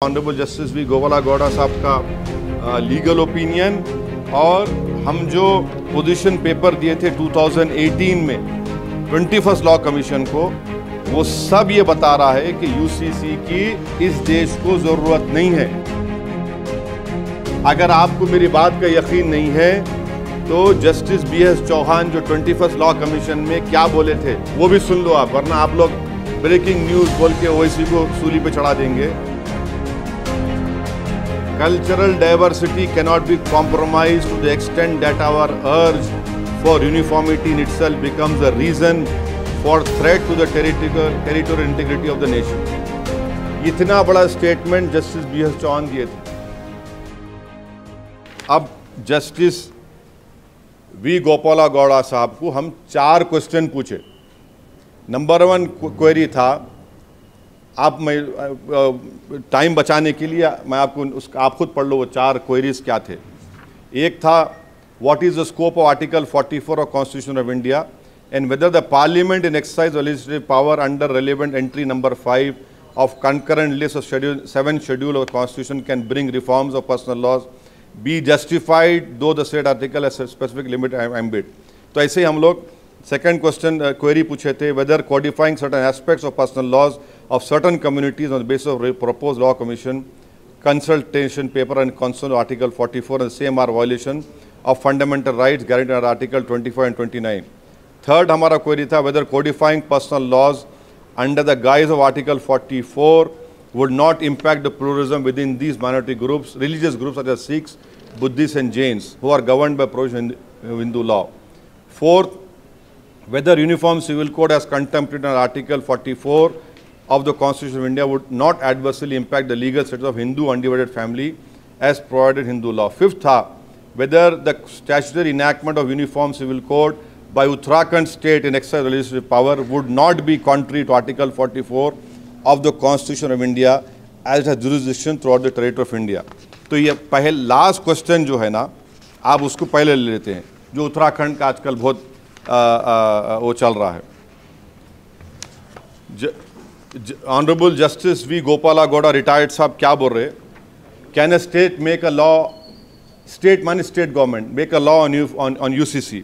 Honourable justice V गोपालागौड़ा साहब का legal opinion और हम जो पोजीशन पेपर दिए थे 2018 में 21st लॉ कमीशन को, वो सब ये बता रहा है कि यूसीसी की इस देश को ज़रूरत नहीं है। अगर आपको मेरी बात का यकीन नहीं है तो जस्टिस B.S चौहान जो 21st लॉ कमीशन में क्या बोले थे वो भी सुन लो आप, वरना आप लोग ब्रेकिंग न्यूज़ बोल के ओवैसी को सूली पे चढ़ा देंगे। Cultural diversity cannot be compromised to the extent that our urge for uniformity in itself becomes a reason for threat to the territorial integrity of the nation. इतना बड़ा स्टेटमेंट जस्टिस B.S चौहान दिए थे। अब जस्टिस वी गोपालागौड़ा साहब को हम 4 question पूछे। Number 1 query था, आप टाइम बचाने के लिए मैं आपको आप खुद पढ़ लो वो 4 क्वेरीज क्या थे। एक था, what is the scope of article 44 of constitution of India and whether the parliament in exercise legislative power under relevant entry number 5 of concurrent list of schedule 7 schedule of constitution can bring reforms of personal laws be justified though the state article as specific limit ambit. तो ऐसे ही हम लोग second question query पूछे थे, whether codifying certain aspects of personal laws of certain communities on the basis of proposed law commission consultation paper and concern article 44 and the same are violation of fundamental rights guaranteed under article 25 and 29. Third हमारा query था, whether codifying personal laws under the guise of article 44 would not impact the pluralism within these minority groups, religious groups such as Sikhs, Buddhists and Jains who are governed by provision in Hindu law. Fourth, whether uniform civil code as contemplated under article 44 of the Constitution of India would not adversely impact the legal status of Hindu undivided family as provided in Hindu law. Fifth था, whether the statutory enactment of uniform civil code by Uttarakhand state in exercise of legislative power would not be contrary to article 44 of the Constitution of India as it has jurisdiction throughout the territory of India. तो ये पहले last question जो है ना, आप उसको पहले ले लेते हैं, जो उत्तराखंड का आजकल बहुत वो चल रहा है। Honorable Justice V. Gopalagowda retired साहब क्या बोल रहे, can a state make a law, state माने state government, make a law on UCC.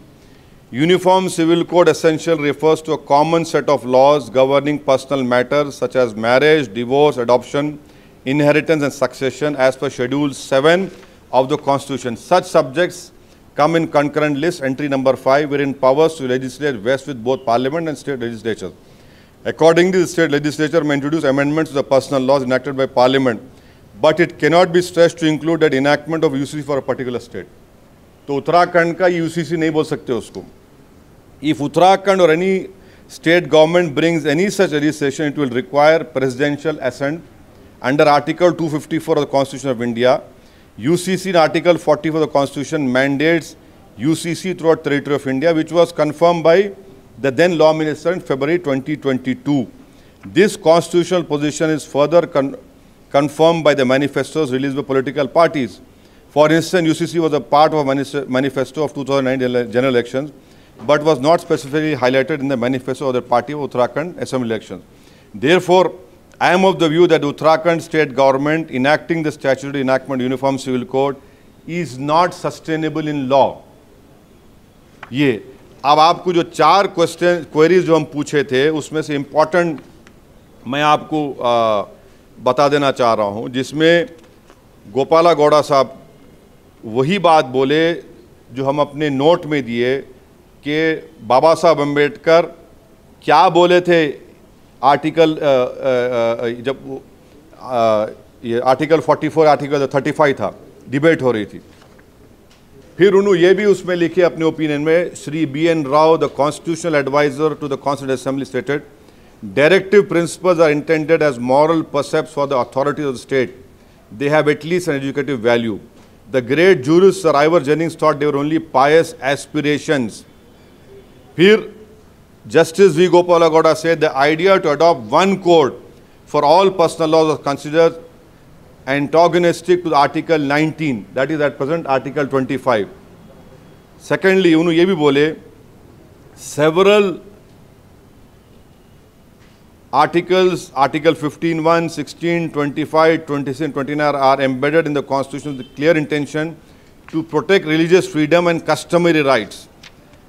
Uniform Civil Code essential refers to a common set of laws governing personal matters such as marriage, divorce, adoption, inheritance and succession as per Schedule 7 of the Constitution. Such subjects come in concurrent list entry number 5 wherein powers to legislate vest with both Parliament and state legislatures. Accordingly, the state legislature may introduce amendments to the personal laws enacted by Parliament, but it cannot be stretched to include that enactment of UCC for a particular state. तो उत्तराखंड का UCC नहीं बोल सकते उसको. If Uttarakhand or any state government brings any such legislation, it will require presidential assent under Article 254 of the Constitution of India. UCC in Article 44 of the Constitution mandates UCC throughout the territory of India, which was confirmed by the then Law Minister in February 2022. This constitutional position is further confirmed by the manifestos released by political parties. For instance, UCC was a part of a manifesto of 2009 general elections, but was not specifically highlighted in the manifesto of the party of Uttarakhand Assembly elections. Therefore, I am of the view that Uttarakhand state government enacting the statutory enactment Uniform Civil Code is not sustainable in law. ये अब आपको जो 4 queries जो हम पूछे थे उसमें से इम्पॉर्टेंट मैं आपको बता देना चाह रहा हूं, जिसमें गोपालागौड़ा साहब वही बात बोले जो हम अपने नोट में दिए कि बाबा साहब अम्बेडकर क्या बोले थे आर्टिकल जब ये आर्टिकल 44 आर्टिकल 35 था, डिबेट हो रही थी। फिर उन्होंने ये भी उसमें लिखे अपने ओपिनियन में, Shri B.N. Rao, the constitutional advisor to the Constituent Assembly stated, directive principles are intended as moral precepts for the authorities of the state. They have at least an educative value. The great jurist Sir Ivor Jennings thought they were only pious aspirations. Here, Justice V. Gopalagowda said the idea to adopt one code for all personal laws was considered antagonistic to Article 19, that is at present Article 25. Secondly, उन्होंने ये भी बोले, several Article 15(1), 16, 25, 26 and 29 are embedded in the Constitution with clear intention to protect religious freedom and customary rights.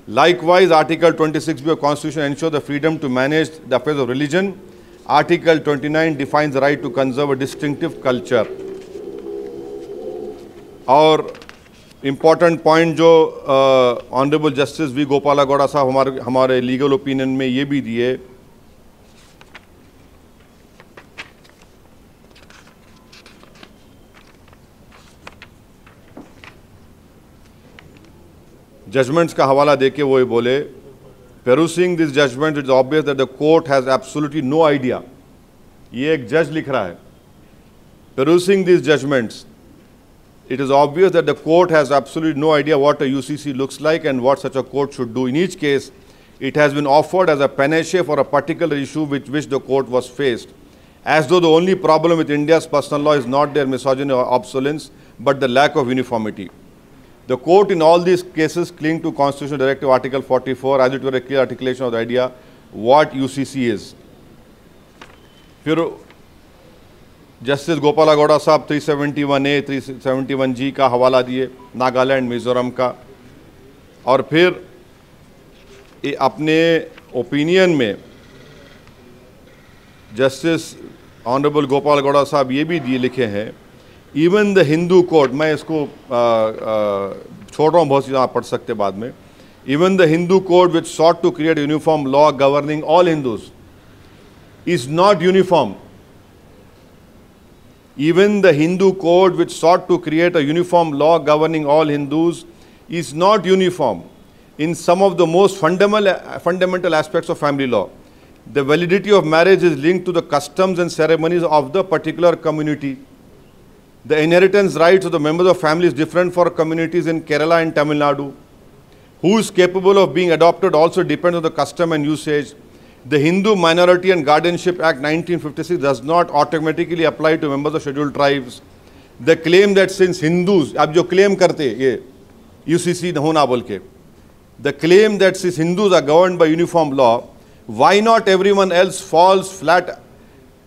Likewise, Article 26B of Constitution ensures the freedom to manage the affairs of religion. Article 29 defines the right to conserve a distinctive culture. और important point जो honourable justice V गोपालागौड़ा साहब हमारे legal opinion में ये भी दिए, judgements का हवाला देके वो ये बोले, perusing this judgment it is obvious that the court has absolutely no idea. ये एक जज लिख रहा है, perusing these judgments it is obvious that the court has absolutely no idea what a UCC looks like and what such a court should do. In each case, it has been offered as a panacea for a particular issue with which the court was faced, as though the only problem with India's personal law is not their misogyny or obsolescence, but the lack of uniformity. The court in all these cases cling to Constitutional Directive Article 44 as it were a clear articulation of the idea what UCC is. फिर justice गोपालागौड़ा साहब 371A, 371G का हवाला दिए, नागालैंड, मिजोरम का, और फिर अपने opinion में जस्टिस ऑनरेबल गोपालागौड़ा साहब ये भी दिए लिखे हैं, इवन द हिंदू कोड, मैं इसको छोड़ रहा हूँ, बहुत चीज़ें आप पढ़ सकते बाद में, even the Hindu code which sought to create uniform law governing all Hindus is not uniform. Even the Hindu code which sought to create a uniform law governing all Hindus is not uniform in some of the most fundamental aspects of family law. The validity of marriage is linked to the customs and ceremonies of the particular community. The inheritance rights of the members of family is different for communities in Kerala and Tamil Nadu. Who is capable of being adopted also depends on the custom and usage. The Hindu Minority and Guardianship Act 1956 does not automatically apply to members of scheduled tribes. The claim that since Hindus, अब जो claim करते ये UCC होना बोल के, the claim that since Hindus are governed by uniform law, why not everyone else falls flat?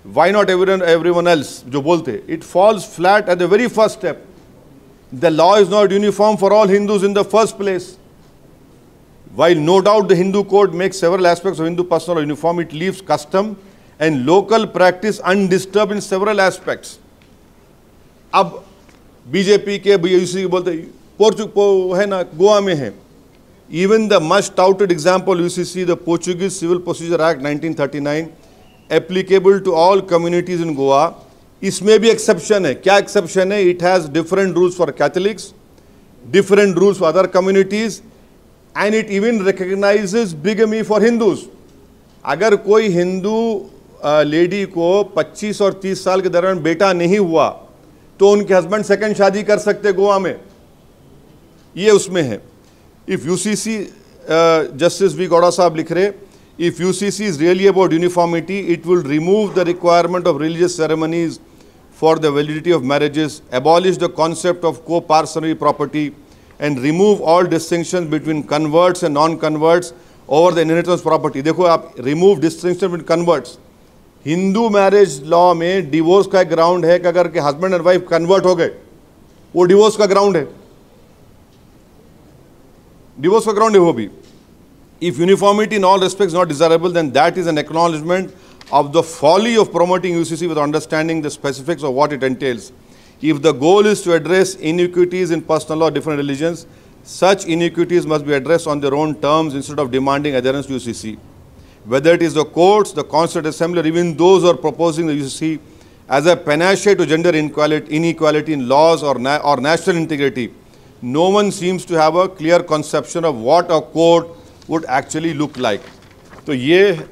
Why not everyone else जो बोलते, it falls flat at the very first step. The law is not uniform for all Hindus in the first place. While no doubt the Hindu code makes several aspects of Hindu personal law uniform, it leaves custom and local practice undisturbed in several aspects. अब BJP के UCC के बोलते है ना, गोवा में है. Even the much touted example UCC, the Portuguese Civil Procedure Act 1939, applicable to all communities in Goa, इसमें भी exception है. क्या exception है? It has different rules for Catholics, different rules for other communities, and it even recognizes bigamy for Hindus. अगर कोई Hindu lady को 25 और 30 साल के दौरान बेटा नहीं हुआ तो उनके हस्बैंड सेकंड शादी कर सकते गोवा में, ये उसमें है. If UCC, Justice V. Gowda साहब लिख रहे, if UCC is really about uniformity, it will remove the requirement of religious ceremonies for the validity of marriages, abolish the concept of co-parcenary property, and remove all distinctions between converts and non-converts over the inheritance property. देखो आप remove distinction between converts. Hindu marriage law में divorce का ground है कि अगर के husband and wife convert हो गए, वो डिवोर्स का ग्राउंड है, डिवोर्स का ग्राउंड है वो भी. If uniformity in all respects is not desirable, then that is an acknowledgement of the folly of promoting UCC with understanding the specifics of what it entails. If the goal is to address inequities in personal law of different religions, such inequities must be addressed on their own terms instead of demanding adherence to UCC. Whether it is the courts, the Constituent Assembly, or even those who are proposing the UCC as a panacea to gender inequality in laws or national integrity, no one seems to have a clear conception of what a court would actually look like. तो ये